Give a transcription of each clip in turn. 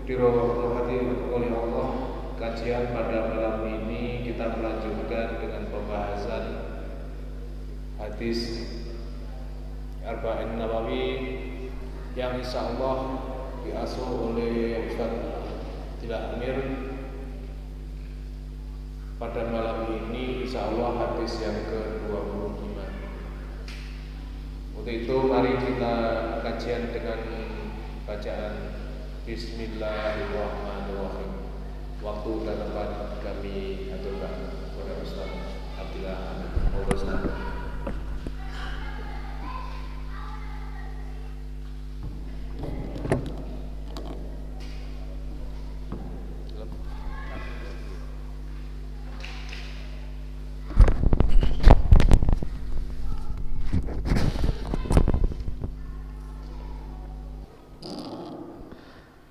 Dirahmati oleh Allah, kajian pada malam ini kita melanjutkan dengan pembahasan hadis Arba'in Nawawi yang insya Allah diasuh oleh Ustaz Tila Amir. Pada malam ini insya Allah hadis yang ke-25. Untuk itu mari kita kajian dengan bacaan Bismillahirrahmanirrahim. Waktu dan tempat kami aturkan kepada Ustaz Abdillah Amir.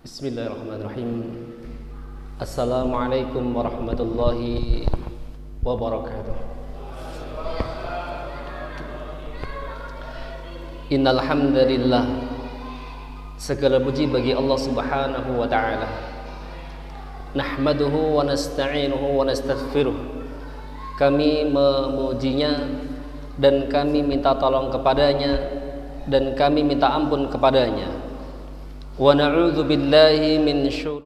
Bismillahirrahmanirrahim. Assalamualaikum warahmatullahi wabarakatuh. Innal hamdalillah, segala puji bagi Allah Subhanahu wa taala. Nahmaduhu wa nasta'inuhu wa nastaghfiruh. Kami memujinya dan kami minta tolong kepadanya dan kami minta ampun kepadanya. Wa na'udzu billahi min syururi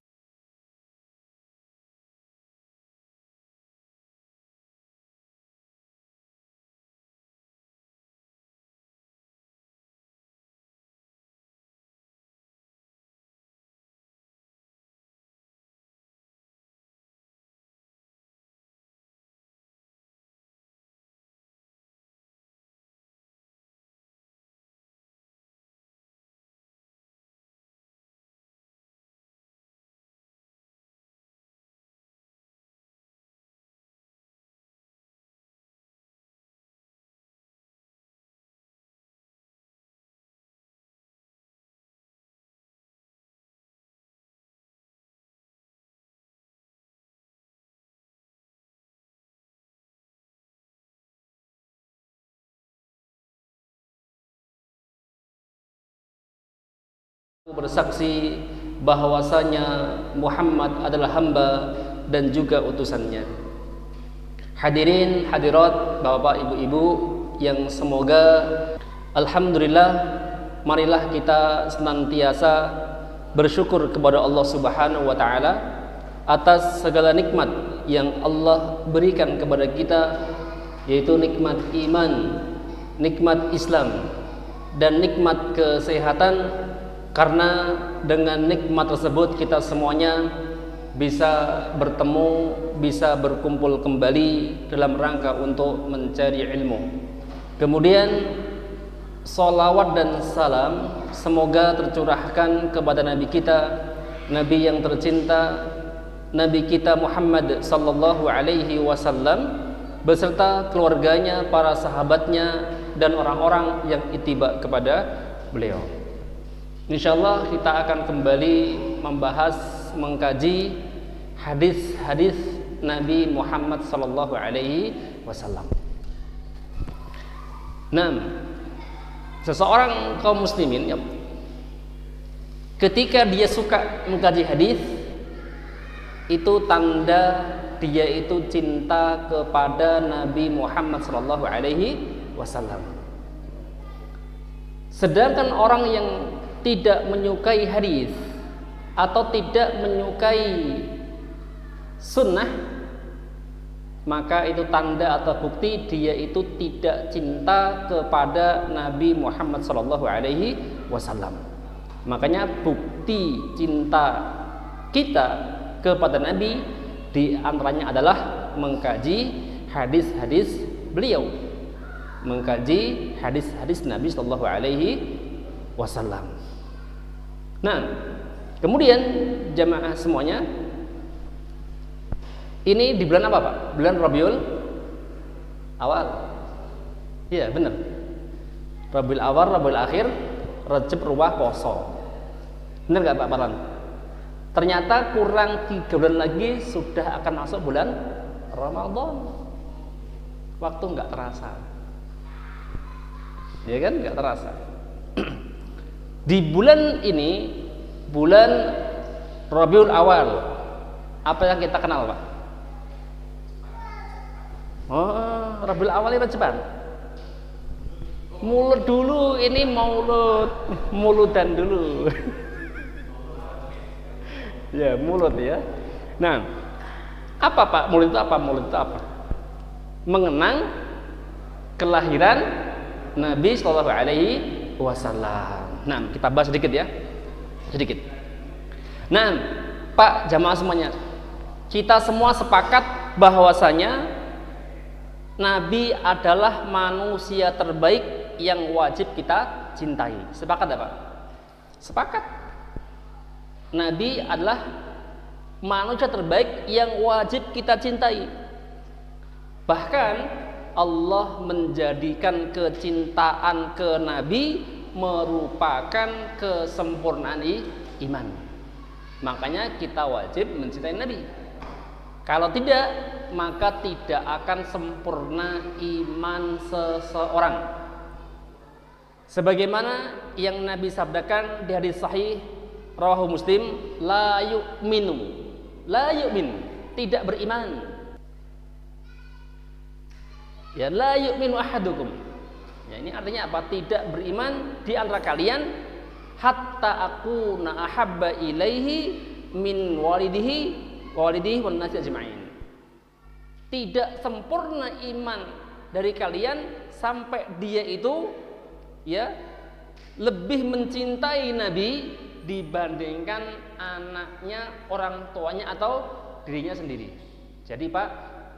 bersaksi bahwasanya Muhammad adalah hamba dan juga utusannya. Hadirin hadirat, bapak ibu-ibu yang semoga alhamdulillah, marilah kita senantiasa bersyukur kepada Allah Subhanahu wa taala atas segala nikmat yang Allah berikan kepada kita, yaitu nikmat iman, nikmat Islam, dan nikmat kesehatan. Karena dengan nikmat tersebut kita semuanya bisa bertemu, bisa berkumpul kembali dalam rangka untuk mencari ilmu. Kemudian salawat dan salam semoga tercurahkan kepada Nabi kita, Nabi yang tercinta, Nabi kita Muhammad sallallahu alaihi wasallam beserta keluarganya, para sahabatnya, dan orang-orang yang ittiba kepada beliau. Insyaallah kita akan kembali membahas, mengkaji hadis-hadis Nabi Muhammad sallallahu alaihi wasallam. Nah, seseorang kaum muslimin ketika dia suka mengkaji hadis, itu tanda dia itu cinta kepada Nabi Muhammad sallallahu alaihi wasallam. Sedangkan orang yang tidak menyukai hadis atau tidak menyukai sunnah, maka itu tanda atau bukti dia itu tidak cinta kepada Nabi Muhammad sallallahu alaihi wasallam. Makanya bukti cinta kita kepada Nabi di antaranya adalah mengkaji hadis-hadis beliau, mengkaji hadis-hadis Nabi sallallahu alaihi wasallam. Nah, kemudian jamaah semuanya, ini di bulan apa Pak? Bulan Rabiul Awal. Iya benar. Rabiul Awal, Rabiul Akhir, Rajab, Ruwah, Poso. Benar nggak Pak Parlan? Ternyata kurang 3 bulan lagi sudah akan masuk bulan Ramadan. Waktu nggak terasa. Ya kan, nggak terasa. Di bulan ini, bulan Rabiul Awal. Apa yang kita kenal, Pak? Oh, Rabiul Awal itu Recepan. Mulut dulu, ini muludan dulu. Ya, mulut ya. Nah, apa Pak? Mulut itu apa? Mulut itu apa? Mengenang kelahiran Nabi Shallallahu Alaihi Wasallam. Nah, kita bahas sedikit ya, sedikit. Nah, Pak, jamaah semuanya, kita semua sepakat bahwasanya Nabi adalah manusia terbaik yang wajib kita cintai. Sepakat ya Pak? Sepakat. Nabi adalah manusia terbaik yang wajib kita cintai. Bahkan Allah menjadikan kecintaan ke Nabi merupakan kesempurnaan iman. Makanya kita wajib mencintai Nabi. Kalau tidak, maka tidak akan sempurna iman seseorang. Sebagaimana yang Nabi sabdakan di hadis sahih rawahu Muslim, la yu'min, tidak beriman. Ya, la yu'minu ahadukum. Ya, ini artinya apa? Tidak beriman di antara kalian hatta akuna ahabba ilaihi min walidihi wan nasi ajma'in. Tidak sempurna iman dari kalian sampai dia itu ya lebih mencintai Nabi dibandingkan anaknya, orang tuanya atau dirinya sendiri. Jadi Pak,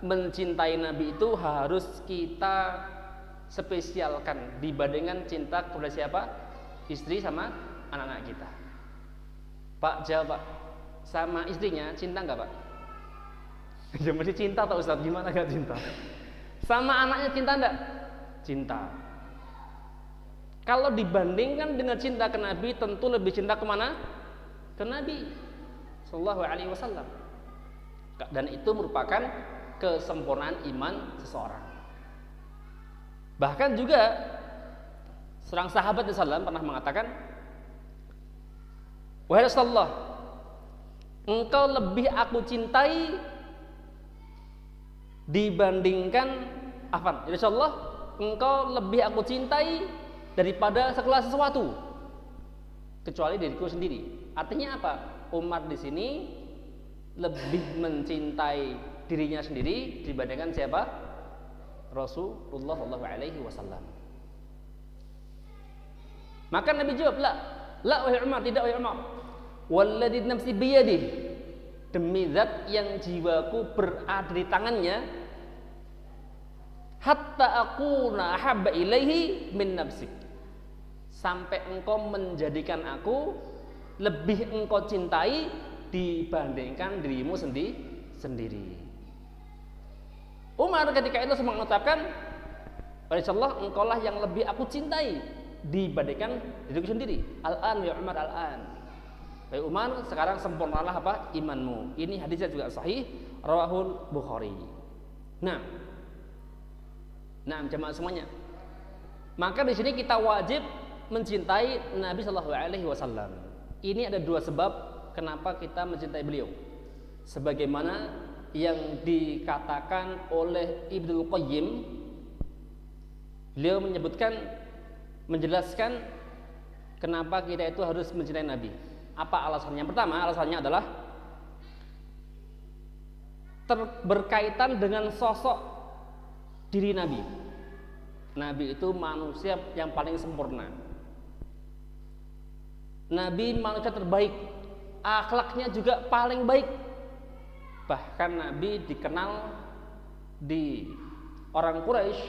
mencintai Nabi itu harus kita spesialkan dibandingkan cinta kepada siapa? Istri sama anak-anak kita. Pak, jawab Pak, sama istrinya cinta nggak Pak? Ya mesti cinta Pak Ustadz, gimana nggak cinta? Sama anaknya cinta enggak? Cinta. Kalau dibandingkan dengan cinta ke Nabi, tentu lebih cinta kemana? Ke Nabi Sallallahu Alaihi Wasallam. Dan itu merupakan kesempurnaan iman seseorang. Bahkan juga seorang sahabat Rasulullah pernah mengatakan, wahai Rasulullah, engkau lebih aku cintai dibandingkan apa? Ya Rasulullah, engkau lebih aku cintai daripada segala sesuatu kecuali diriku sendiri. Artinya apa? Umar di sini lebih mencintai dirinya sendiri dibandingkan siapa? Rasulullah Shallallahu Alaihi Wasallam. Maka Nabi jawab, la wahai Umar, tidak wahai Umar. Walladzi nafsi biyadihi, demi zat yang jiwaku berada di tangannya, hatta akuna habba ilaihi min nafsik, sampai engkau menjadikan aku lebih engkau cintai dibandingkan dirimu sendiri. Umar ketika itu mengucapkan, Rasulullah, engkaulah yang lebih aku cintai dibandingkan diriku sendiri. Al-an ya Umar, al-an. Baik Umar, sekarang sempurnalah apa? Imanmu. Ini hadisnya juga sahih, rawahul Bukhari. Nah, jemaah semuanya. Maka di sini kita wajib mencintai Nabi Shallallahu Alaihi Wasallam. Ini ada dua sebab kenapa kita mencintai beliau. Sebagaimana yang dikatakan oleh Ibnu Qayyim, beliau menjelaskan kenapa kita itu harus mencintai Nabi. Apa alasannya? Yang pertama, alasannya adalah berkaitan dengan sosok diri Nabi. Nabi itu manusia yang paling sempurna. Nabi manusia terbaik, akhlaknya juga paling baik. Bahkan Nabi dikenal di orang Quraisy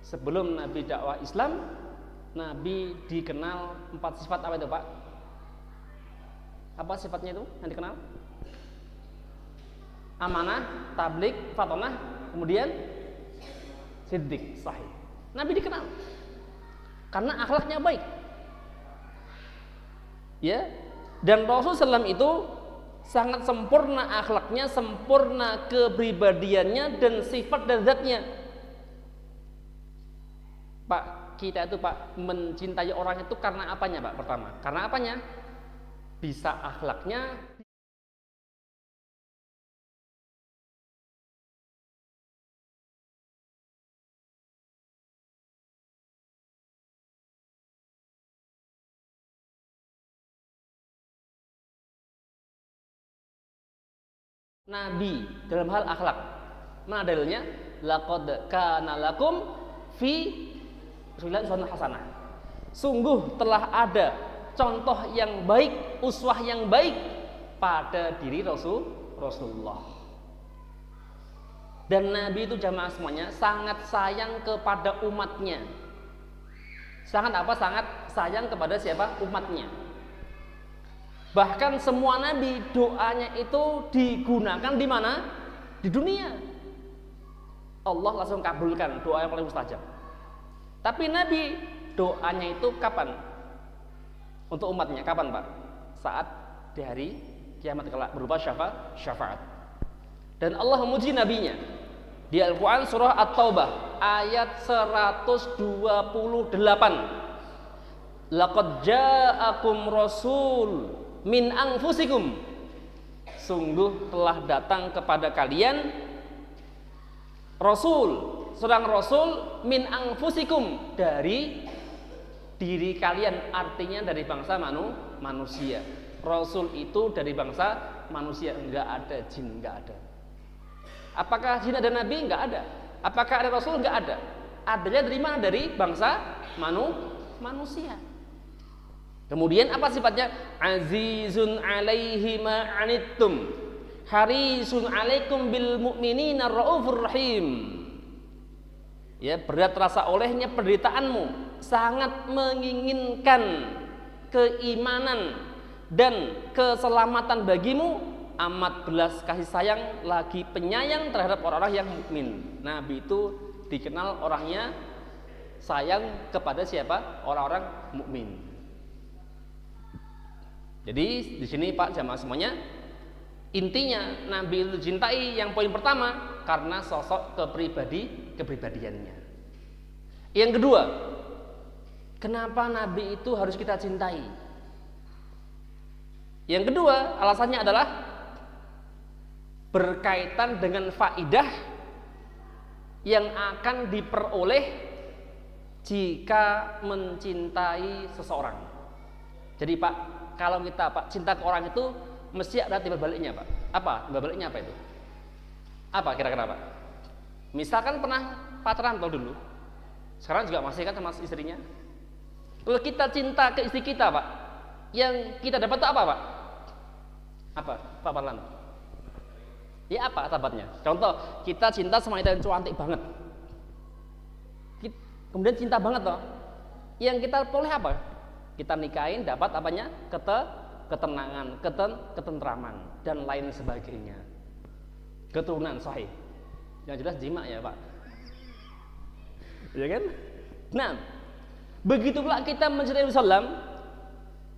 sebelum Nabi dakwah Islam. Nabi dikenal 4 sifat. Apa itu Pak? Apa sifatnya itu yang dikenal? Amanah, tabligh, fatonah, kemudian siddiq, sahih. Nabi dikenal karena akhlaknya baik. Ya, dan Rasulullah SAW itu sangat sempurna akhlaknya, sempurna kepribadiannya dan sifat dan zatnya. Pak, kita itu Pak mencintai orang itu karena apanya Pak? Pertama, karena apanya? Bisa akhlaknya, Nabi dalam hal akhlak. Mana dalilnya? Laqad kana lakum fi Rasulillah hasanah. Sungguh telah ada contoh yang baik, uswah yang baik pada diri Rasulullah. Dan Nabi itu jamaah semuanya sangat sayang kepada umatnya. Sangat apa? Sangat sayang kepada siapa? Umatnya. Bahkan semua Nabi doanya itu digunakan di mana? Di dunia. Allah langsung kabulkan doa yang paling mustajab. Tapi Nabi doanya itu kapan? Untuk umatnya kapan, Pak? Saat di hari kiamat kelak berupa syafaat. Dan Allah memuji nabinya di Al-Qur'an surah At-Taubah ayat 128. Laqad ja'akum rasul min anfusikum. Sungguh telah datang kepada kalian seorang rasul min anfusikum, dari diri kalian, artinya dari bangsa manusia. Rasul itu dari bangsa manusia, enggak ada jin, enggak ada. Apakah jin ada nabi? Enggak ada. Apakah ada rasul? Enggak ada. Adanya dari mana? Dari bangsa manusia. Kemudian apa sifatnya? Azizun alaihi ma anittum harisun alaikum bil mu'minina raufur rahim. Ya, berat rasa olehnya penderitaanmu, sangat menginginkan keimanan dan keselamatan bagimu, amat belas kasih sayang lagi penyayang terhadap orang-orang yang mukmin. Nabi itu dikenal orangnya sayang kepada siapa? Orang-orang mukmin. Jadi di sini Pak jamaah semuanya, intinya Nabi itu cintai yang poin pertama karena sosok kepribadiannya. Yang kedua, kenapa Nabi itu harus kita cintai? Yang kedua, alasannya adalah berkaitan dengan faidah yang akan diperoleh jika mencintai seseorang. Jadi Pak, kalau kita Pak cinta ke orang itu mesti ada timbal baliknya, Pak. Apa? Timbal baliknya apa itu? Apa kira-kira, Pak? Misalkan pernah pacaran atau dulu, sekarang juga masih kan sama istrinya. Kalau kita cinta ke istri kita, Pak, yang kita dapat itu apa, Pak? Apa, Pak Parlan? Ya apa tabatnya? Contoh, kita cinta sama wanita yang cantik banget, kemudian cinta banget toh. Yang kita boleh apa? Kita nikahin, dapat apanya? Ketenangan, ketentraman dan lain sebagainya. Keturunan sahih. Yang jelas jima ya, Pak. Ya kan? Nah, begitu pula kita mencintai Rasulullah,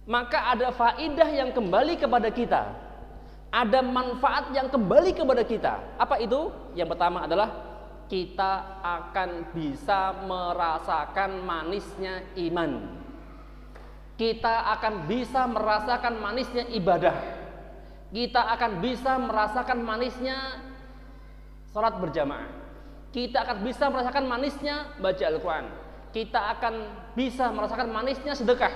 maka ada faidah yang kembali kepada kita. Ada manfaat yang kembali kepada kita. Apa itu? Yang pertama adalah kita akan bisa merasakan manisnya iman. Kita akan bisa merasakan manisnya ibadah. Kita akan bisa merasakan manisnya sholat berjamaah. Kita akan bisa merasakan manisnya baca Al-Quran. Kita akan bisa merasakan manisnya sedekah.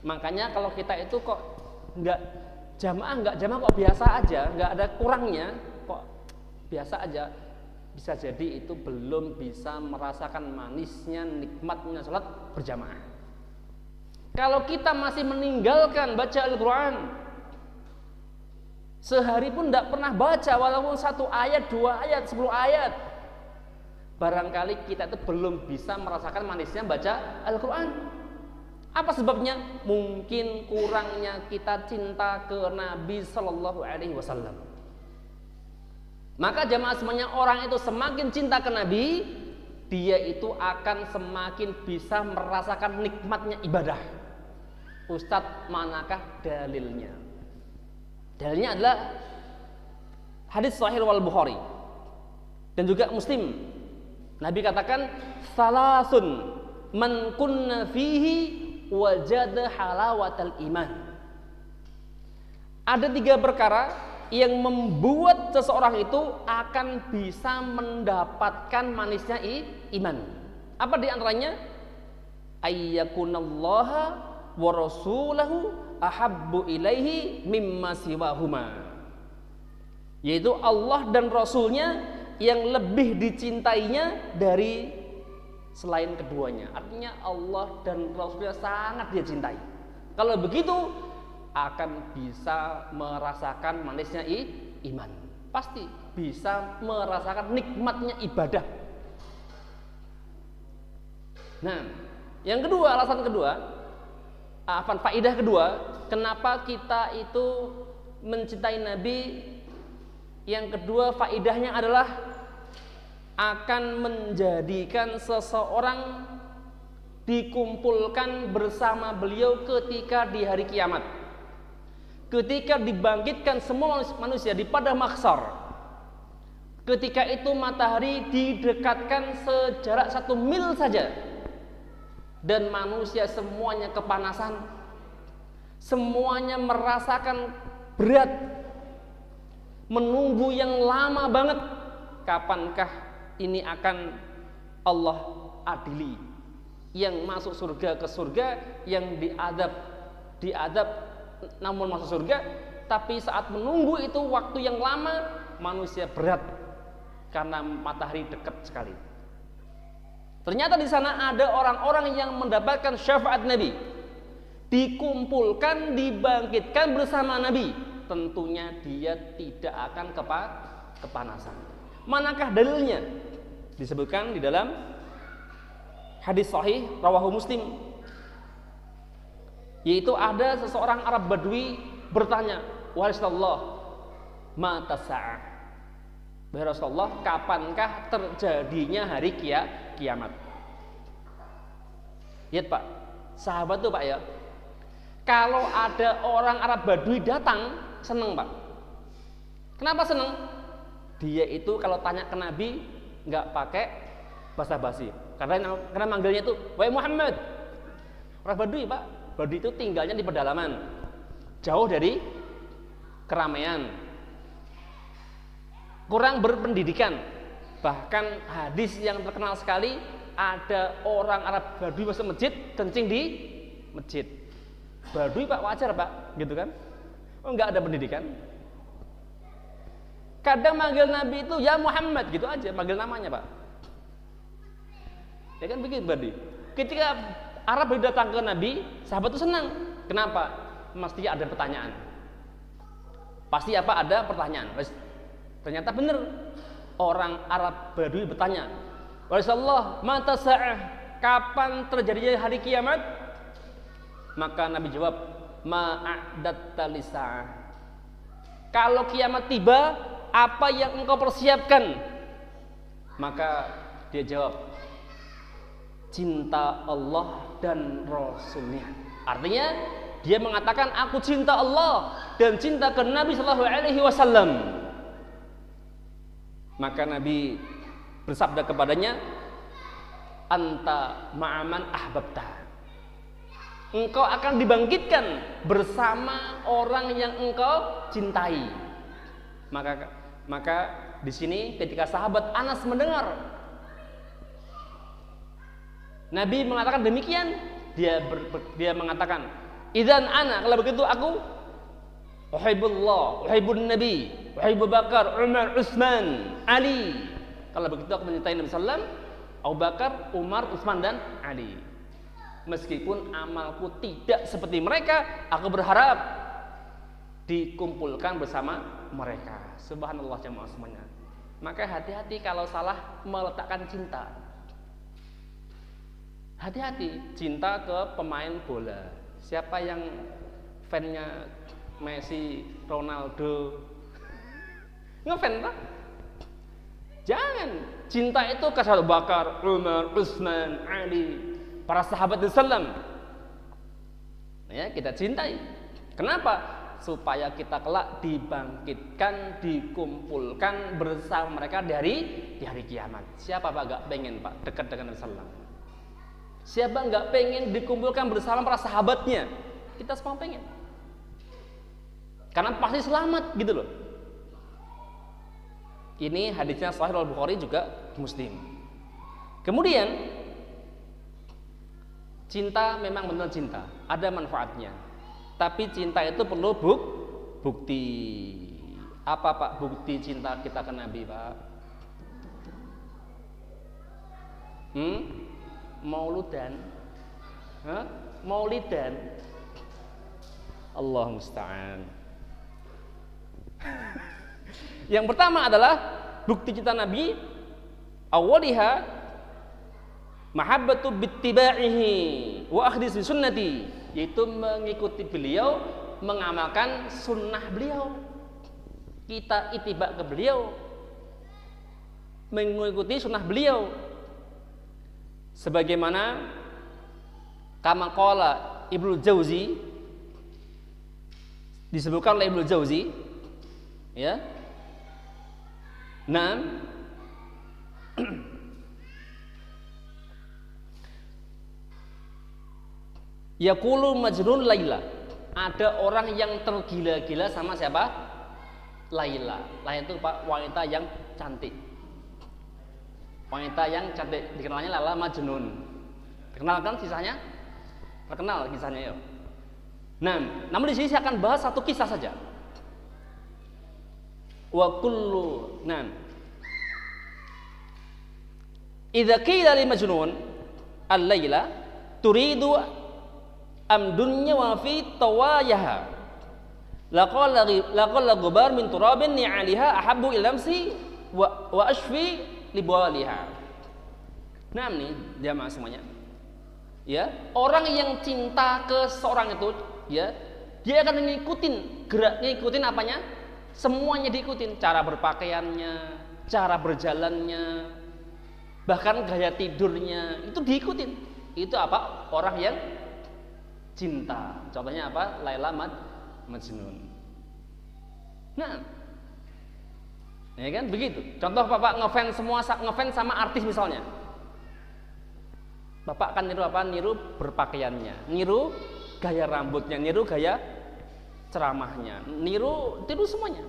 Makanya kalau kita itu kok nggak jamaah kok biasa aja, nggak ada kurangnya, kok biasa aja, bisa jadi itu belum bisa merasakan manisnya, nikmatnya sholat berjamaah. Kalau kita masih meninggalkan baca Al-Quran, sehari pun tidak pernah baca walaupun 1 ayat, 2 ayat, 10 ayat, barangkali kita itu belum bisa merasakan manisnya baca Al-Quran. Apa sebabnya? Mungkin kurangnya kita cinta ke Nabi Sallallahu Alaihi Wasallam. Maka jamaah semuanya, orang itu semakin cinta ke Nabi, dia itu akan semakin bisa merasakan nikmatnya ibadah. Ustadz, manakah dalilnya? Dalilnya adalah hadis Sahih wal Bukhari dan juga Muslim. Nabi katakan, salasun man kunna fihi wajada halawatal iman. Ada 3 perkara yang membuat seseorang itu akan bisa mendapatkan manisnya iman. Apa di antaranya? Ayyakunallaha wa rasulahu ahabbu ilaihi mimma siwahuma. yaitu Allah dan Rasulnya yang lebih dicintainya dari selain keduanya. Artinya Allah dan Rasulnya sangat dia cintai. Kalau begitu akan bisa merasakan manisnya iman. Pasti bisa merasakan nikmatnya ibadah. Nah, yang kedua, alasan kedua, faidah kedua, kenapa kita itu mencintai Nabi. Yang kedua, faidahnya adalah akan menjadikan seseorang dikumpulkan bersama beliau ketika di hari kiamat, ketika dibangkitkan semua manusia di padang mahsyar. Ketika itu matahari didekatkan sejarak 1 mil saja, dan manusia semuanya kepanasan, semuanya merasakan berat, menunggu yang lama banget. Kapankah ini akan Allah adili? Yang masuk surga ke surga, yang diadab namun masuk surga. Tapi saat menunggu itu waktu yang lama, manusia berat karena matahari dekat sekali. Ternyata di sana ada orang-orang yang mendapatkan syafaat Nabi, dikumpulkan, dibangkitkan bersama Nabi. Tentunya dia tidak akan kepanasan. Manakah dalilnya? Disebutkan di dalam hadis sahih rawahu Muslim, yaitu ada seseorang Arab Badui bertanya, "Wahai Rasulullah, mata sa'ah?" Wahai Rasulullah, kapankah terjadinya hari kiamat? Lihat Pak, sahabat tuh Pak ya, kalau ada orang Arab Badui datang, seneng Pak. Kenapa seneng? Dia itu kalau tanya ke Nabi nggak pakai basa-basi, karena manggilnya itu wahai Muhammad. Orang Badui Pak, Badui itu tinggalnya di pedalaman, jauh dari keramaian, kurang berpendidikan. Bahkan hadis yang terkenal sekali, ada orang Arab Badui masuk masjid, kencing di masjid. Badui Pak, wajar Pak, gitu kan? Oh, nggak ada pendidikan. Kadang manggil Nabi itu ya Muhammad gitu aja, manggil namanya Pak. Ya kan begitu Badui. Ketika Arab datang ke Nabi, sahabat itu senang. Kenapa? Pasti ada pertanyaan. Pasti apa? Ada pertanyaan. Ternyata benar. Orang Arab Badui bertanya, Rasulullah, mata sa'ah? Kapan terjadinya hari kiamat? Maka Nabi jawab, ma'adatta lisa'ah. Kalau kiamat tiba, apa yang engkau persiapkan? Maka dia jawab, cinta Allah dan Rasulnya. Artinya dia mengatakan, aku cinta Allah dan cinta ke Nabi Sallallahu Alaihi Wasallam. Maka Nabi bersabda kepadanya, anta ma'aman ahbabta. Engkau akan dibangkitkan bersama orang yang engkau cintai. Maka di sini ketika sahabat Anas mendengar Nabi mengatakan demikian, dia mengatakan, idzan ana, kalau begitu aku uhibbullah, uhibbun nabi, uhibbu Bakar, Umar, Utsman, Ali. Kalau begitu aku mencintai Nabi sallallahu alaihi wasallam, Abu Bakar, Umar, Utsman dan Ali. Meskipun amalku tidak seperti mereka, aku berharap dikumpulkan bersama mereka. Subhanallah jemaah semuanya. Maka hati-hati kalau salah meletakkan cinta. Hati-hati cinta ke pemain bola. Siapa yang fansnya Messi, Ronaldo, ngefans Pak? Jangan. Cinta itu ke Abu Bakar, Umar, Utsman, Ali, para sahabat Islam. Ya, kita cintai. Kenapa? Supaya kita kelak dibangkitkan, dikumpulkan bersama mereka di hari kiamat. Siapa Pak gak pengen Pak dekat dengan Rasulullah? Siapa gak pengen dikumpulkan bersama para sahabatnya? Kita semua pengen. Karena pasti selamat gitu loh. Ini hadisnya Sahih Al-Bukhari juga Muslim. Kemudian cinta memang benar cinta, ada manfaatnya. Tapi cinta itu perlu bukti. Apa Pak bukti cinta kita ke Nabi, Pak? Mauludan. Maulidan. Allah musta'an. Yang pertama adalah bukti cinta Nabi awwaliha mahabbatu bittiba'ihi wa akhdis bi sunnati, yaitu mengikuti beliau, mengamalkan sunnah beliau. Kita ittiba ke beliau, mengikuti sunnah beliau. Sebagaimana kama qala Ibnu Jauzi, disebutkan oleh Ibnu Jauzi, ya. Naam. Yaqulu Majnun Laila. Ada orang yang tergila-gila sama siapa? Laila. Laila itu Pak, wanita yang cantik. Wanita yang cantik, dikenalnya Laila Majnun. Terkenal kan kisahnya? Terkenal kisahnya ya. Nah, namun di sini saya akan bahas satu kisah saja. Wa kullu idza qila li Majnun al-laila turidu amdunya wa fi tawayaha laqalla gubar min turabin ni'aliha ahabbu ilamsi wa ashfi libaliha. Nah, nih jamaah semuanya, ya, orang yang cinta ke seorang itu, ya, dia akan ngikutin apanya, semuanya diikutin, cara berpakaiannya, cara berjalannya, bahkan gaya tidurnya itu diikutin. Itu apa? Orang yang cinta. Contohnya apa? Laila Majnun. Nah, ya kan begitu. Contoh Bapak ngefans sama artis misalnya. Bapak akan niru apa? Niru berpakaiannya, niru gaya rambutnya, niru gaya ceramahnya, niru semuanya.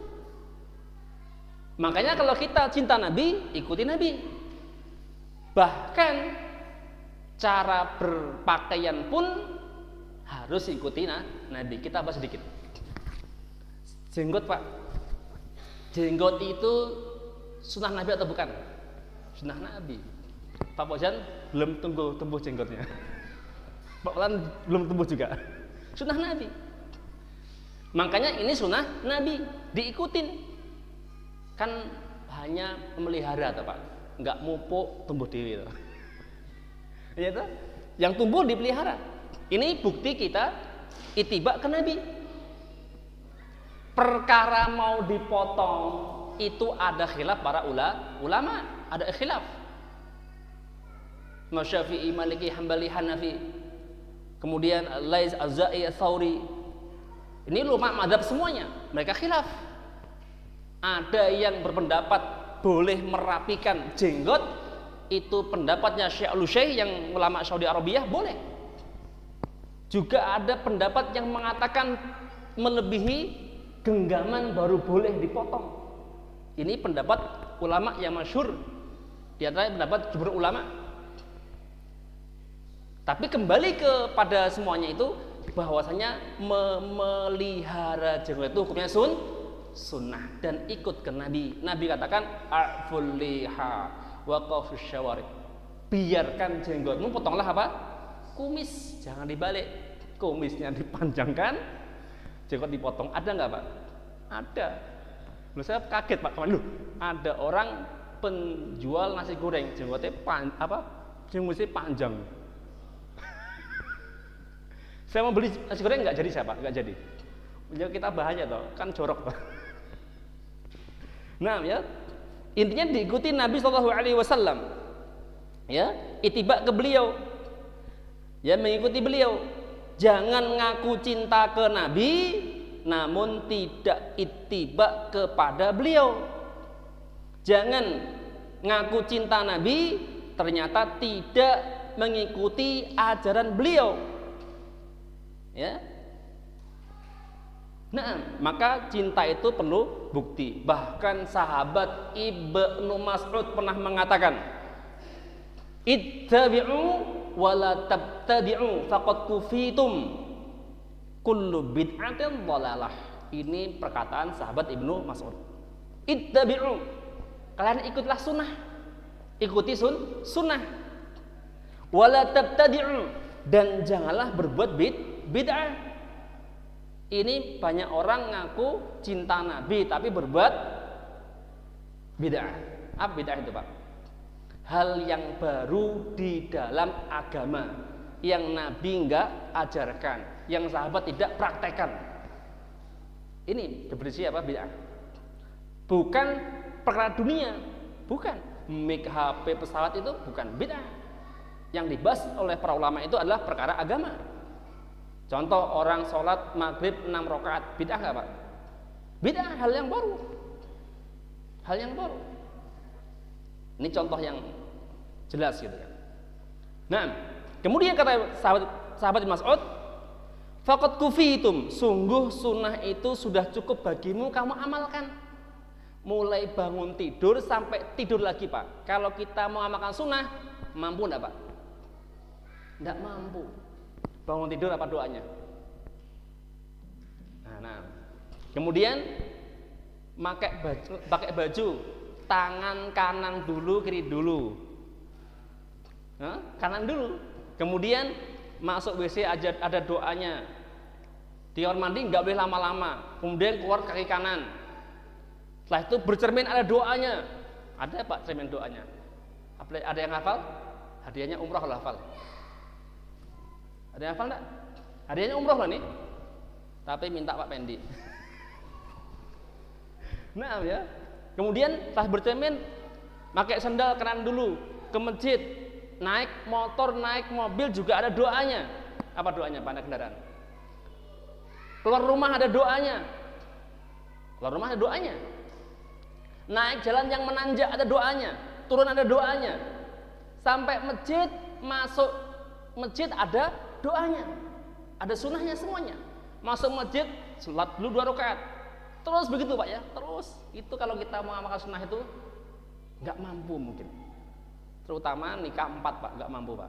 Makanya kalau kita cinta Nabi, ikuti Nabi. Bahkan cara berpakaian pun harus ikuti Nabi. Kita bahas sedikit. Jenggot Pak, jenggot itu sunnah Nabi atau bukan? Sunnah Nabi. Pak Fauzan belum tumbuh jenggotnya. Pak Fauzan belum tumbuh juga. Sunnah Nabi. Makanya ini sunnah Nabi, diikutin. Kan hanya memelihara atau Pak, nggak mupuk tumbuh dewi itu. Ya itu, yang tumbuh dipelihara. Ini bukti kita ittiba ke Nabi. Perkara mau dipotong itu ada khilaf para ulama, ada khilaf. Syafi'i, Maliki, Hambali, Hanafi, kemudian Lais, Az-Za'i, Ats-Tsauri. Ini ulama mazhab semuanya, mereka khilaf. Ada yang berpendapat boleh merapikan jenggot, itu pendapatnya Syekh Al-Syekh yang ulama Saudi Arabia, boleh. Juga ada pendapat yang mengatakan melebihi genggaman baru boleh dipotong. Ini pendapat ulama yang masyhur, di antara pendapat jumhur ulama. Tapi kembali kepada semuanya itu, bahwasanya memelihara jenggot itu hukumnya sunnah dan ikut ke Nabi. Nabi katakan a'ful liha wa qafus syawarib. Biarkan jenggotmu, potonglah apa? Kumis, jangan dibalik. Kumisnya dipanjangkan, jenggot dipotong. Ada nggak Pak? Ada. Loh, saya kaget Pak, kemarin ada orang penjual nasi goreng, jenggotnya jenggotnya panjang. Saya mau beli nasi goreng nggak jadi, saya Pak, nggak jadi. Ya kita bahaya toh, kan jorok toh. Nah, ya, intinya diikuti Nabi SAW. Ya, ittiba ke beliau. Ya, mengikuti beliau. Jangan ngaku cinta ke Nabi, namun tidak ittiba kepada beliau. Jangan ngaku cinta Nabi, ternyata tidak mengikuti ajaran beliau. Ya. Nah, maka cinta itu perlu bukti. Bahkan sahabat Ibnu Mas'ud pernah mengatakan, ittabi'u wa la tabtadi'u faqad kufitum kullu bid'atin dhalalah. Ini perkataan sahabat Ibnu Mas'ud. Ittabi'u, kalian ikutlah sunnah, ikuti sunnah. Wala tabtadi'u, dan janganlah berbuat bid'ah. Ini banyak orang ngaku cinta Nabi tapi berbuat bid'ah. Apa bid'ah itu, Pak? Hal yang baru di dalam agama yang Nabi enggak ajarkan, yang sahabat tidak praktekkan. Ini definisi apa bid'ah? Bukan perkara dunia, bukan. Mic, HP, pesawat itu bukan bid'ah. Yang dibahas oleh para ulama itu adalah perkara agama. Contoh orang sholat maghrib 6 rakaat, bid'ah nggak, Pak? Bid'ah, hal yang baru. Hal yang baru. Ini contoh yang jelas gitu kan. Nah, kemudian kata sahabat Mas'ud, faqad kufitum, sungguh sunnah itu sudah cukup bagimu, kamu amalkan. Mulai bangun tidur sampai tidur lagi, Pak. Kalau kita mau amalkan sunnah, mampu enggak, Pak? Enggak mampu. Bangun tidur apa doanya? Nah. Kemudian pakai baju, tangan kanan dulu, kiri dulu. Kanan dulu. Kemudian masuk WC ada doanya. Di kamar mandi nggak boleh lama-lama. Kemudian keluar kaki kanan. Setelah itu bercermin ada doanya. Ada, Pak, cermin doanya? Ada yang hafal? Hadiahnya umroh lah, hafal. Ada yang hafal enggak? Hadiahnya umroh lah nih. Tapi minta Pak Pendi. Nah ya. Kemudian setelah bercermin, pakai sandal kanan dulu ke masjid. Naik motor, naik mobil juga ada doanya. Apa doanya, Pak, naik kendaraan? Keluar rumah ada doanya. Keluar rumah ada doanya. Naik jalan yang menanjak ada doanya. Turun ada doanya. Sampai masjid, masuk masjid ada doanya. Ada sunnahnya semuanya. Masuk masjid, sholat dulu 2 rakaat. Terus begitu, Pak, ya. Terus itu kalau kita mau amalkan sunnah itu nggak mampu mungkin. Terutama nikah 4, Pak, nggak mampu, Pak.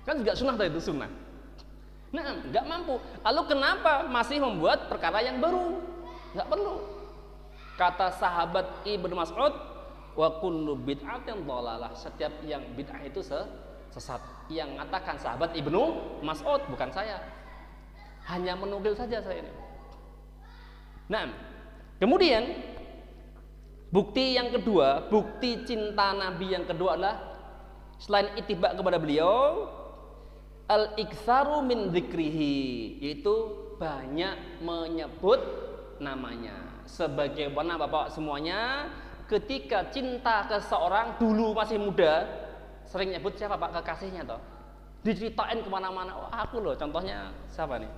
Kan juga sunnah tadi itu sunnah. Nah, nggak mampu. Lalu kenapa masih membuat perkara yang baru? Nggak perlu. Kata sahabat Ibnu Mas'ud, wa kullu bid'atin dhalalah. Setiap yang bid'ah itu sesat. Yang mengatakan sahabat Ibnu Mas'ud, bukan saya. Hanya menukil saja saya ini. Nah, kemudian bukti yang kedua, bukti cinta Nabi yang kedua adalah selain ittiba kepada beliau, al-iktsaru min dzikrihi, yaitu banyak menyebut namanya. Sebagaimana Bapak semuanya ketika cinta ke seorang dulu masih muda, sering nyebut siapa, Pak? Kekasihnya toh. Diceritain kemana-mana. Oh, aku loh, contohnya siapa nih?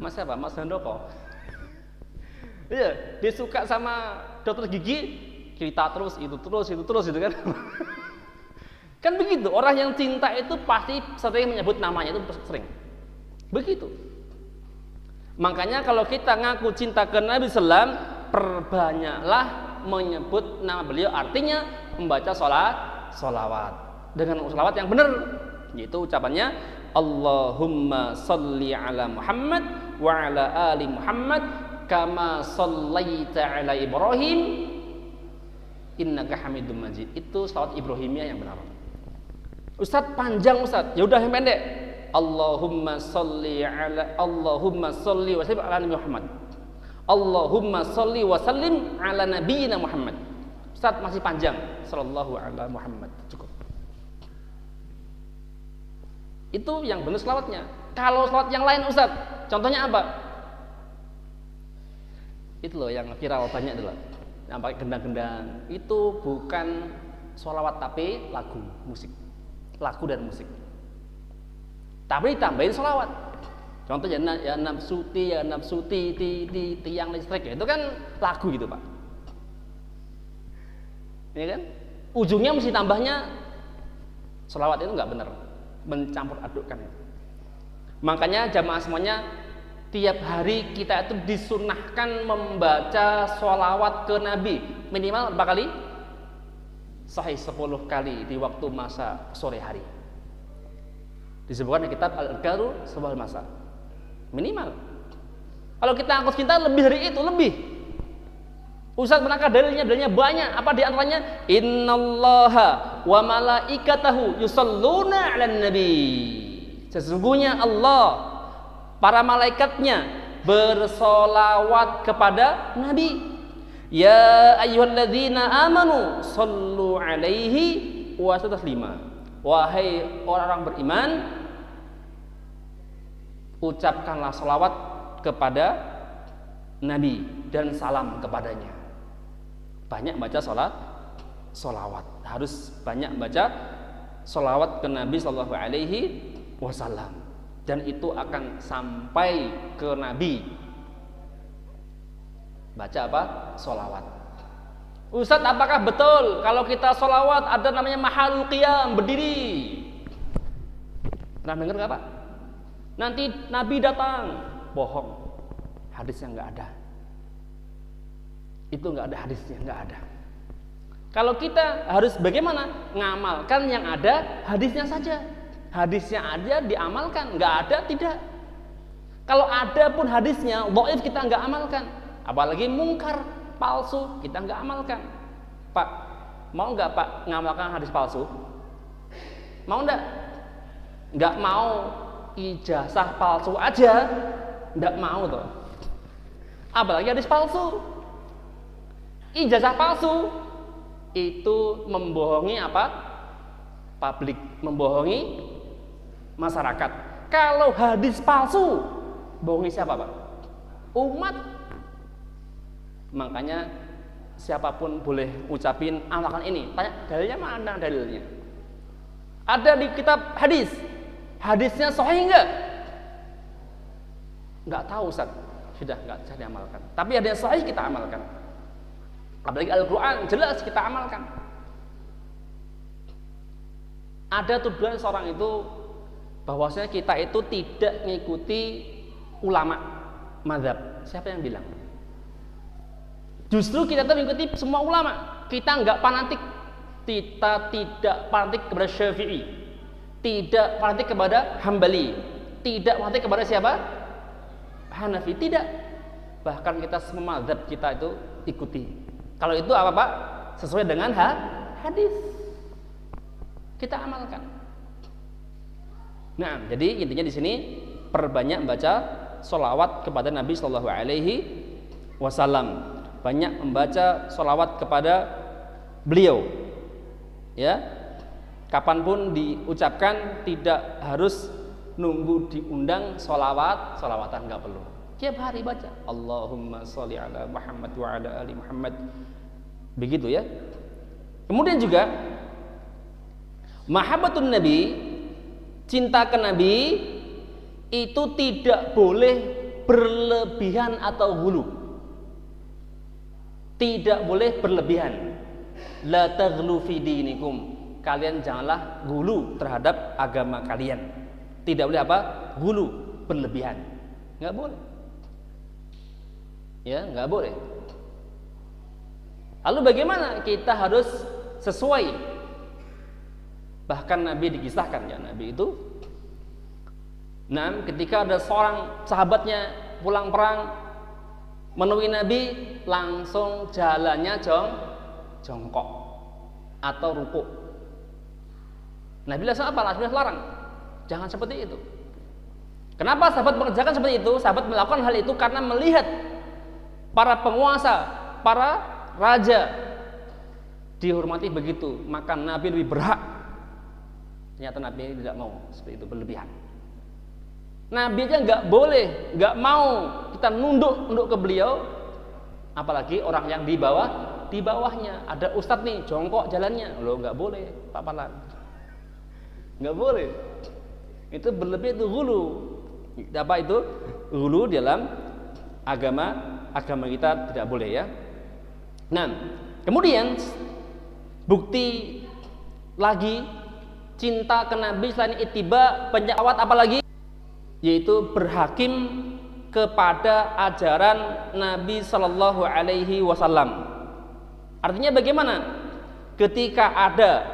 Mas siapa? Mas Handoko. Iya, dia suka sama dokter gigi, cerita terus itu kan. Kan begitu, orang yang cinta itu pasti sering menyebut namanya, itu sering. Begitu. Makanya kalau kita ngaku cinta ke Nabi Sallam, perbanyaklah menyebut nama beliau, artinya membaca sholawat dengan sholawat yang benar, yaitu ucapannya Allahumma sholli ala Muhammad wa ala ali Muhammad kama shallaita ala Ibrahim innaka Hamidum Majid. Itu sholawat Ibrahimiyah yang benar. Ustadz panjang, Ustadz. Ya udah yang pendek. Allahumma sholli wa sallim ala Muhammad. Allahumma sholli wa sallim ala nabiyyina Muhammad. Ustaz masih panjang. Sallallahu ala Muhammad. Cukup. Itu yang benar selawatnya. Kalau selawat yang lain, Ustaz, contohnya apa? Itu loh yang viral banyak itu loh. Yang pakai gendang-gendang. Itu bukan sholawat tapi lagu, musik. Lagu dan musik. Tapi ditambahin sholawat. Contohnya ya nafsuti di tiang listrik, ya itu kan lagu gitu, Pak. Ya kan? Ujungnya mesti tambahnya sholawat, itu nggak benar, mencampur adukkan itu. Makanya jamaah semuanya tiap hari kita itu disunahkan membaca sholawat ke Nabi minimal berapa kali? Sahih 10 kali di waktu masa sore hari. Disebutkan di kitab Al-Adhkaru Sabahul Masa. Minimal. Kalau kita ngaku cinta lebih dari itu, lebih. Ustaz menangkap dalilnya banyak. Apa di antaranya? Innallaha wa malaikatahu yusalluna 'alan nabi. Sesungguhnya Allah, para malaikatnya bersolawat kepada Nabi. Ya ayyuhalladzina amanu sallu 'alaihi wa taslima. Wahai orang-orang beriman, ucapkanlah salawat kepada Nabi dan salam kepadanya. Banyak baca solawat, harus banyak baca solawat ke Nabi Sallallahu Alaihi Wasallam, dan itu akan sampai ke Nabi. Baca apa? Solawat. Ustadz, apakah betul kalau kita solawat ada namanya mahalul qiyam, berdiri? Pernah dengar nggak Pak? Nanti Nabi datang. Bohong, hadisnya nggak ada. Itu nggak ada hadisnya, nggak ada. Kalau kita harus bagaimana? Ngamalkan yang ada hadisnya saja. Hadisnya aja diamalkan, nggak ada tidak. Kalau ada pun hadisnya dhaif, kita nggak amalkan. Apalagi mungkar, palsu, kita nggak amalkan. Pak, mau nggak Pak ngamalkan hadis palsu? Mau nggak? Nggak mau. Ijazah palsu aja nggak mau tuh. Apalagi hadis palsu. Ijazah palsu itu membohongi apa? Publik, membohongi masyarakat. Kalau hadis palsu, bohongi siapa Pak? Umat. Makanya siapapun boleh ucapin amalkan ini. Tanya dalilnya mana dalilnya? Ada di kitab hadis. Hadisnya sahih enggak? Enggak tahu Ustaz. Sudah enggak bisa diamalkan. Tapi ada yang sahih kita amalkan. Apalagi Al-Quran jelas kita amalkan. Ada tuduhan seorang itu bahwasanya kita itu tidak mengikuti ulama mazhab. Siapa yang bilang? Justru kita itu mengikuti semua ulama. Kita enggak fanatik. Kita tidak fanatik kepada Syafi'i, tidak fanatik kepada Hambali, tidak fanatik kepada siapa? Hanafi, tidak. Bahkan kita semua mazhab kita itu ikuti. Kalau itu apa Pak? Sesuai dengan hadis, kita amalkan. Nah, jadi intinya di sini perbanyak membaca sholawat kepada Nabi Sallallahu Alaihi Wasallam, banyak membaca sholawat kepada beliau. Ya, kapanpun diucapkan, tidak harus nunggu diundang sholawatan nggak perlu. Tiap hari baca Allahumma sholli ala Muhammad wa ala ali Muhammad. Begitu ya. Kemudian juga mahabbatun Nabi, cinta ke Nabi itu tidak boleh berlebihan atau hulu. Tidak boleh berlebihan. La taghlu fi dinikum. Kalian janganlah gulu terhadap agama kalian. Tidak boleh apa? Gulu, berlebihan. Enggak boleh. Ya, enggak boleh. Lalu bagaimana? Kita harus sesuai. Bahkan Nabi dikisahkan ya, Nabi itu ketika ada seorang sahabatnya pulang perang menemui Nabi, langsung jalannya jongkok atau rukuk. Nabi langsung apa? Nabi larang. Jangan seperti itu. Kenapa sahabat mengerjakan seperti itu? Sahabat melakukan hal itu karena melihat para penguasa, para raja dihormati begitu, maka Nabi lebih berhak. Ternyata Nabi tidak mau seperti itu, berlebihan. Nabi aja nggak boleh, nggak mau kita nunduk ke beliau, apalagi orang yang di bawahnya. Ada ustadz nih jongkok jalannya, lo nggak boleh, Pak Parlan, nggak boleh. Itu berlebih, itu hulu. Apa itu? Hulu dalam agama kita tidak boleh ya. Nah, kemudian bukti lagi cinta ke Nabi selain ittiba, penyawat apalagi? Yaitu berhakim kepada ajaran Nabi Sallallahu Alaihi Wasallam. Artinya bagaimana? Ketika ada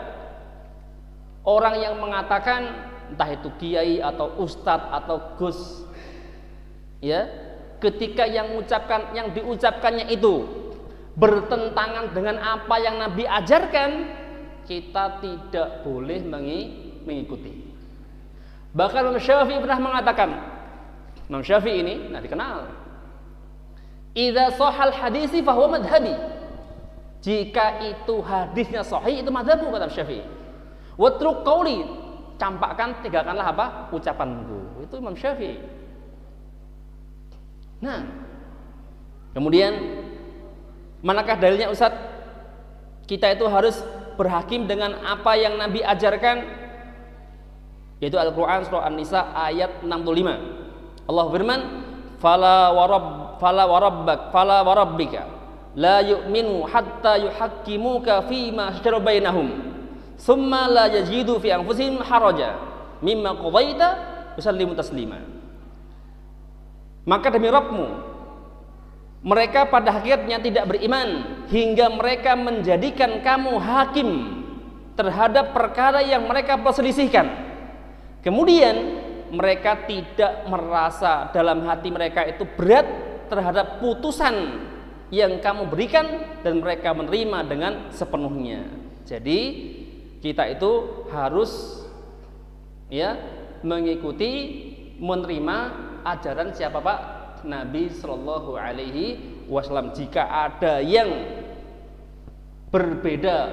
orang yang mengatakan, entah itu kiai atau ustadz atau gus, ya, ketika yang diucapkannya itu bertentangan dengan apa yang Nabi ajarkan, kita tidak boleh mengikuti. Bahkan Imam Syafi'i pernah mengatakan, Imam Syafi'i ini dikenal, idza shahal hadisi fahuwa madhhabi. Jika itu hadisnya sahih, itu madhabku, kata Syafi'i. Watruk qauli, campakkan, tinggalkanlah apa? Ucapanku. Itu Imam Syafi'i. Nah, kemudian manakah dalilnya Ustaz? Kita itu harus berhakim dengan apa yang Nabi ajarkan, yaitu Al-Quran surah An-Nisa ayat 65. Allah firman, fala warabbika la yu'minu hatta yuhakkimuka fima syajara bainahum thumma la yajidu fi anfusihim haraja mimma qadaita yusallimu taslima. Maka demi Rabbmu, mereka pada hakikatnya tidak beriman hingga mereka menjadikan kamu hakim terhadap perkara yang mereka perselisihkan. Kemudian mereka tidak merasa dalam hati mereka itu berat terhadap putusan yang kamu berikan dan mereka menerima dengan sepenuhnya. Jadi kita itu harus mengikuti, menerima ajaran siapa Pak? Nabi Shallallahu Alaihi Wasallam. Jika ada yang berbeda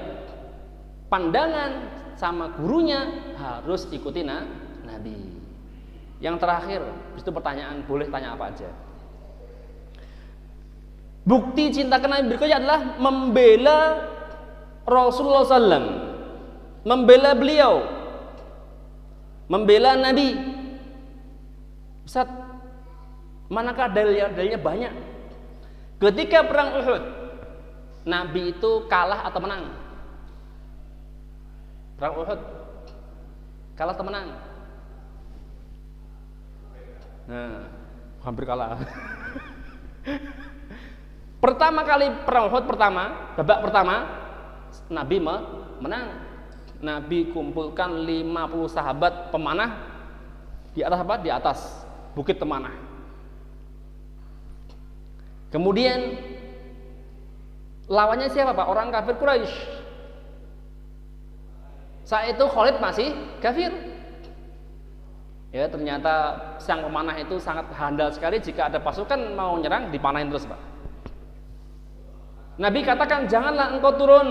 pandangan sama gurunya, harus ikuti Nabi. Yang terakhir, itu pertanyaan, boleh tanya apa aja. Bukti cinta ke Nabi berikutnya adalah membela Rasulullah SAW, membela beliau, membela Nabi. Ustaz, manakah dalilnya? Banyak. Ketika perang Uhud, Nabi itu kalah atau menang? Perang Uhud kalah atau menang? Nah, hampir kalah. Pertama kali perang Uhud babak pertama Nabi menang. Nabi kumpulkan 50 sahabat pemanah di atas apa? Di atas bukit pemanah. Kemudian lawannya siapa Pak? Orang kafir Quraisy. Saat itu Khalid masih kafir. Ya, ternyata sang pemanah itu sangat handal sekali. Jika ada pasukan mau nyerang, dipanahin terus Pak. Nabi katakan, janganlah engkau turun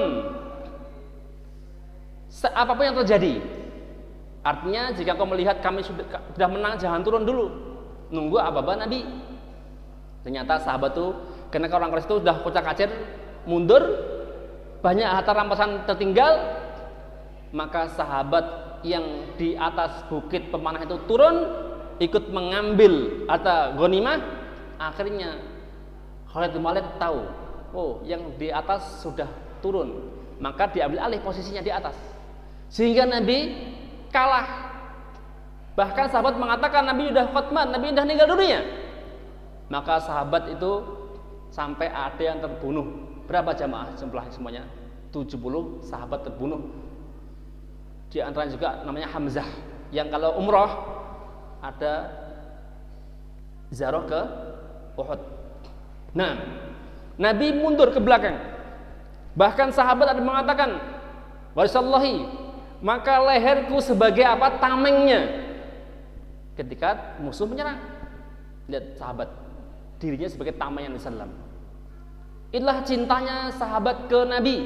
apapun yang terjadi. Artinya jika kau melihat kami sudah menang, jangan turun dulu, nunggu apa-apa Nabi. Ternyata sahabat itu, karena orang Quraisy itu sudah kocak-kacir, mundur, banyak harta rampasan tertinggal, maka sahabat yang di atas bukit pemanah itu turun, ikut mengambil harta ghanimah. Akhirnya Khalid bin Walid tahu, oh yang di atas sudah turun, maka diambil alih posisinya di atas, sehingga Nabi kalah. Bahkan sahabat mengatakan Nabi sudah khatman, Nabi sudah meninggal dunia. Maka sahabat itu sampai ada yang terbunuh. Berapa jamaah jumlahnya semuanya? 70 sahabat terbunuh. Di antaranya juga namanya Hamzah, yang kalau umroh ada ziarah ke Uhud. Nah, Nabi mundur ke belakang. Bahkan sahabat ada mengatakan, "Wallahi, maka leherku sebagai apa? Tamengnya." Ketika musuh menyerang. Lihat sahabat, dirinya sebagai tameng yang Islam. Inilah cintanya sahabat ke Nabi,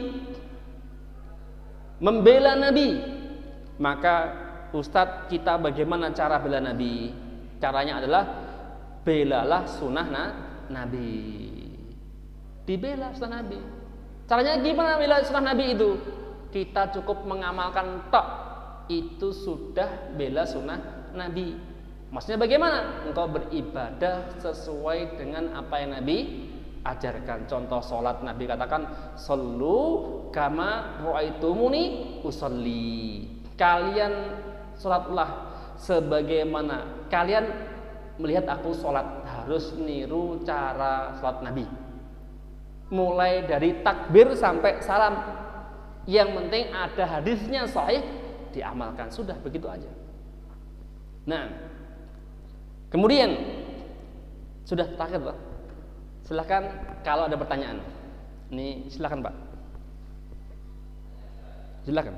membela Nabi. Maka Ustadz, kita bagaimana cara bela Nabi? Caranya adalah belalah sunnah Nabi. Dibela sunnah Nabi. Caranya gimana bela sunnah Nabi itu? Kita cukup mengamalkan tok, itu sudah bela sunnah Nabi. Maksudnya bagaimana? Engkau beribadah sesuai dengan apa yang Nabi ajarkan. Contoh sholat, Nabi katakan, "Shollu kama ra'aitumuni usolli." Kalian sholatlah sebagaimana kalian melihat aku sholat. Harus niru cara sholat Nabi, mulai dari takbir sampai salam. Yang penting ada hadisnya sahih, diamalkan. Sudah begitu aja. Nah, kemudian Sudah terakhir Pak. Silahkan kalau ada pertanyaan. Ini silahkan Pak. Silahkan.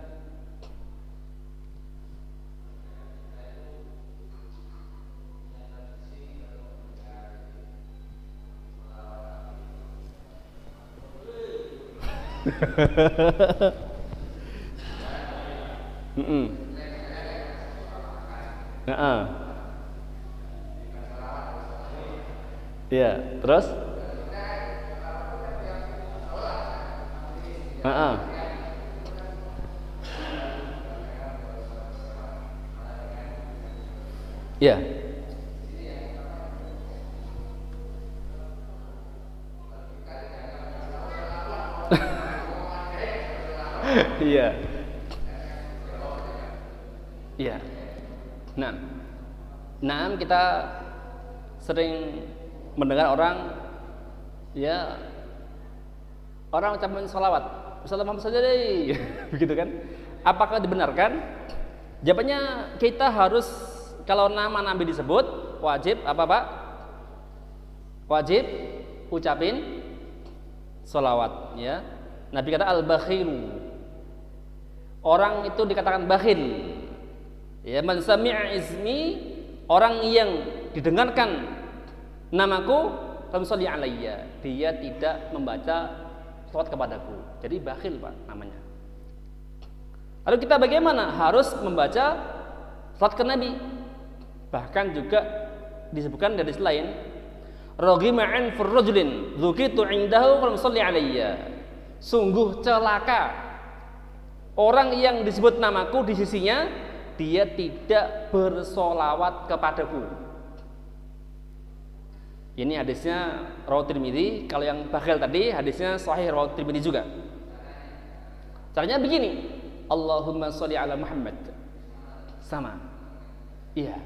Iya, terus? Iya. Iya. Iya. Nah, kita sering mendengar orang ucapan sholawat, Ustaz Muhammad saja deh, begitu kan? Apakah dibenarkan? Jawabannya kita harus kalau nama Nabi disebut wajib apa Pak? Wajib ucapin sholawat ya. Nabi kata al-bakhilu. Orang itu dikatakan bakhil. Ya, man sami'a ismi, orang yang didengarkan namaku, falyusalli alayya, dia tidak membaca sholawat kepadaku. Jadi bakhil Pak namanya. Lalu kita bagaimana? Harus membaca sholawat ke Nabi. Bahkan juga disebutkan dari selain raghima an furrajulin dzukitu indahu falyusalli alayya. Sungguh celaka orang yang disebut namaku di sisinya, dia tidak bersolawat kepadaku. Ini hadisnya rawahu Tirmidzi. Kalau yang bakhil tadi hadisnya sahih rawahu Tirmidzi juga. Caranya begini, Allahumma sholli ala Muhammad. Sama. Iya.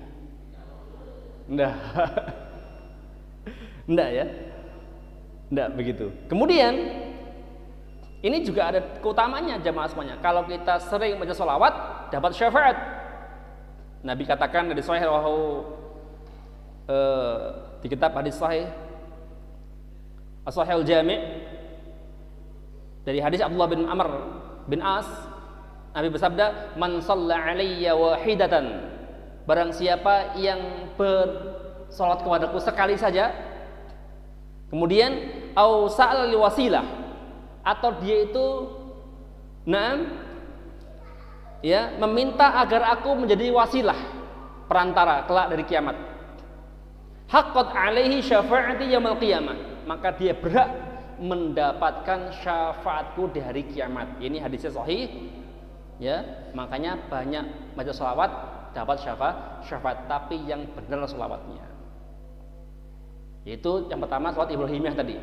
Enggak ya. Enggak begitu. Kemudian ini juga ada keutamanya jamaah semuanya. Kalau kita sering baca sholawat, dapat syafaat. Nabi katakan dari sahih rawahu di kitab hadis sahih As-Sahihul Jami' dari hadis Abdullah bin Amr bin As, Nabi bersabda, "Man shalla 'alayya wahidatan." Barang siapa yang bersalat kepadaku sekali saja, kemudian au sa'al li wasilah, atau dia itu meminta agar aku menjadi wasilah, perantara kelak dari kiamat. Haqqat 'alaihi syafa'ati yaumil qiyamah, maka dia berhak mendapatkan syafaatku di hari kiamat. Ini hadisnya sahih. Ya, makanya banyak baca sholawat dapat syafaat, tapi yang benar sholawatnya. Yaitu yang pertama sholawat Ibrahimiyah tadi.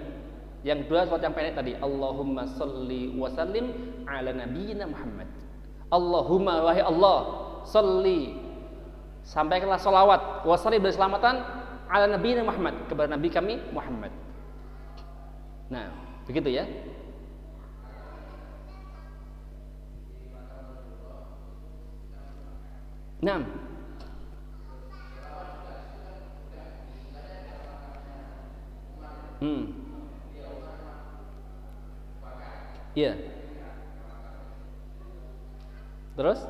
Yang kedua sholawat yang pendek tadi, Allahumma sholli wa sallim ala nabiyyina Muhammad. Allahumma wahai Allah, sholli, sampaikanlah sholawat wa sallim berselamatan ala nabiyyina Muhammad, kepada nabi kami Muhammad. Nah, begitu ya. Nah, iya. Terus?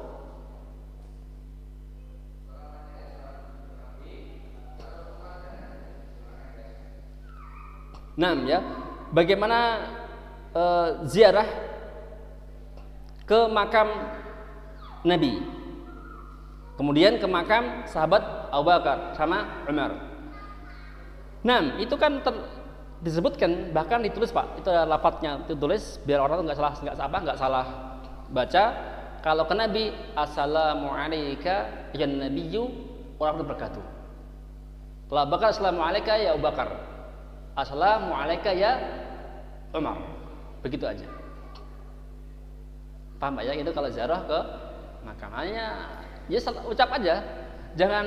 Nah, ya. Bagaimana ziarah ke makam Nabi? Kemudian ke makam sahabat Abu Bakar sama Umar. Nah, itu kan disebutkan, bahkan ditulis Pak. Itu ada lafadznya ditulis biar orang itu nggak salah baca. Kalau ke Nabi, assalamu alayka ya nabiyyu wa rahmatullahi wabarakatuh. Kalau Abu Bakar, assalamu alayka ya Abu Bakar. Assalamu alayka ya Umar. Begitu aja. Paham Pak ya? Itu kalau ziarah ke makamnya, ya ucap aja. Jangan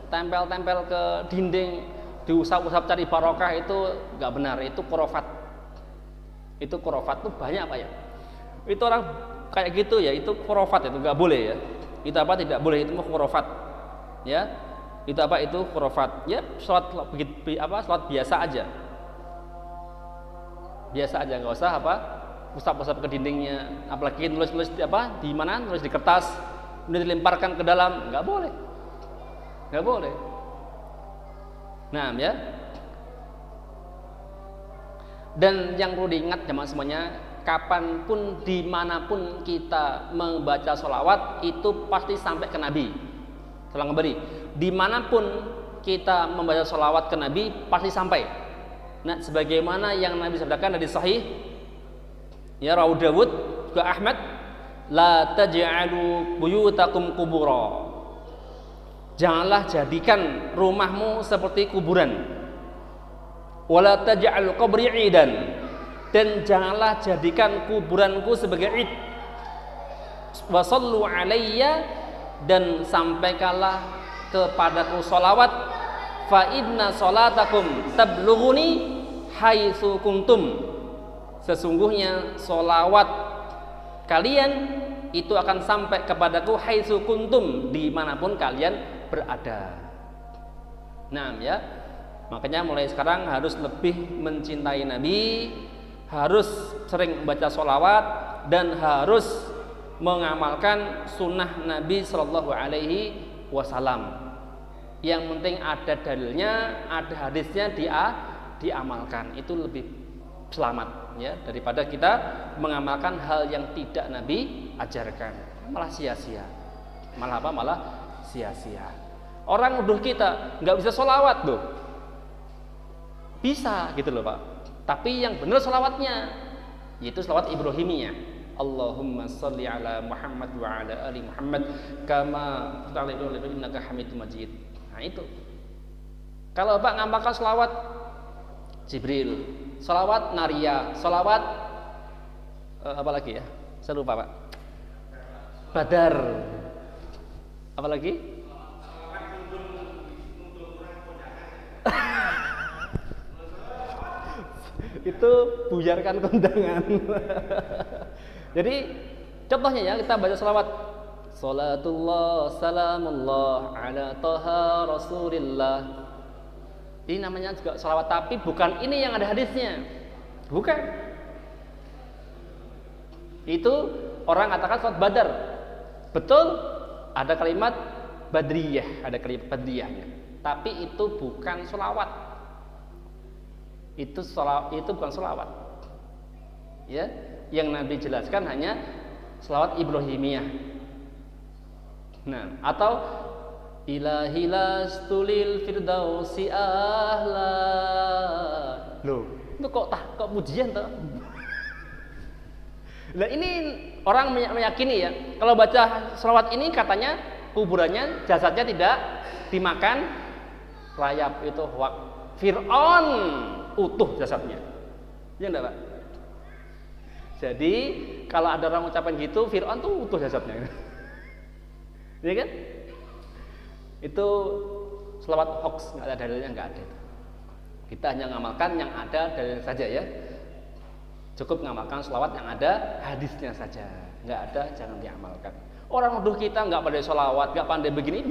tempel-tempel ke dinding, diusap-usap cari barokah, itu nggak benar. Itu khurafat. Itu khurafat tuh banyak Pak ya. Itu orang kayak gitu ya, itu khurafat, itu nggak boleh ya. Itu apa? Tidak boleh, itu khurafat. Ya. Itu apa? Itu khurafat. Ya, salat salat biasa aja. Biasa aja, nggak usah usap-usap ke dindingnya, apalagi nulis-nulis di mana? Nulis di kertas, kemudian dilemparkan ke dalam, nggak boleh. Nggak boleh. Nah, ya. Dan yang perlu diingat jemaah semuanya, kapanpun dimanapun kita membaca sholawat itu pasti sampai ke Nabi. Selang kembali, dimanapun kita membaca sholawat ke Nabi pasti sampai. Nah, sebagaimana yang Nabi sabdakan dari Sahih, ya Rawi Dawud juga Ahmad, la taj'alu buyutakum qubura. Janganlah jadikan rumahmu seperti kuburan. Wala taj'al qabri 'idan. Dan janganlah jadikan kuburanku sebagai id. Wa sallu 'alayya, dan sampaikanlah kepadaku salawat. Fa inna salatakum tablughuni haitsu kuntum. Sesungguhnya salawat kalian itu akan sampai kepadaku haitsu kuntum, dimanapun kalian berada. Nah, ya, makanya mulai sekarang harus lebih mencintai Nabi, harus sering membaca sholawat, dan harus mengamalkan sunnah Nabi Shallallahu Alaihi Wasallam. Yang penting ada dalilnya, ada hadisnya, diamalkan, itu lebih selamat, ya, daripada kita mengamalkan hal yang tidak Nabi ajarkan, malah sia-sia, malah sia-sia. Orang nuduh kita nggak bisa sholawat loh, bisa gitu loh Pak, tapi yang benar sholawatnya yaitu sholawat Ibrahimiyah. Allahumma sholli ala Muhammad wa ala ali Muhammad kama ta'ala innaka Hamidum Majid. Nah itu. Kalau Pak ngamalkan sholawat Jibril, sholawat Nariyah, sholawat apa lagi ya? Saya lupa Pak. Badar. Apa lagi? Itu buyarkan kondangan. Jadi contohnya ya, kita baca sholawat Salatullah salamullah ala taha rasulillah. Ini namanya juga sholawat, tapi bukan ini yang ada hadisnya. Bukan. Itu orang katakan sholawat Badar. Betul, ada kalimat Badriyah, ada kalimat Badriyahnya. Tapi itu bukan sholawat. Itu bukan sholawat, ya. Yang Nabi jelaskan hanya sholawat Ibrahimiyah. Nah, atau ilahi lastulil firdausi ahla. Loh, itu kok pujian toh? Nah, ini orang meyakini ya, kalau baca sholawat ini katanya kuburannya, jasadnya tidak dimakan rayap, itu hoak. Fir'aun utuh jasadnya, ya enggak Pak? Jadi kalau ada orang ucapan gitu, Fir'aun tuh utuh jasadnya, ya kan? Itu selawat hoax, nggak ada dalilnya, nggak ada. Kita hanya ngamalkan yang ada dalilnya saja ya. Cukup ngamalkan selawat yang ada hadisnya saja, nggak ada jangan diamalkan. Orang nuduh kita nggak pandai selawat, nggak pandai begini,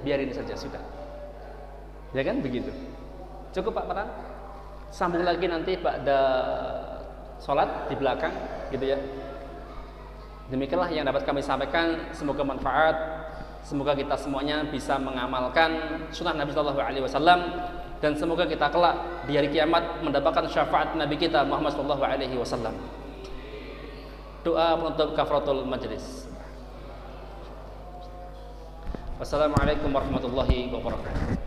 biarin saja sudah, ya kan begitu. Cukup Pak Paran. Sambung lagi nanti pada sholat di belakang, gitu ya. Demikianlah yang dapat kami sampaikan. Semoga manfaat. Semoga kita semuanya bisa mengamalkan sunnah Nabi Sallallahu Alaihi Wasallam, dan semoga kita kelak di hari kiamat mendapatkan syafaat Nabi kita Muhammad Sallallahu Alaihi Wasallam. Doa penutup kafaratul majlis. Wassalamualaikum warahmatullahi wabarakatuh.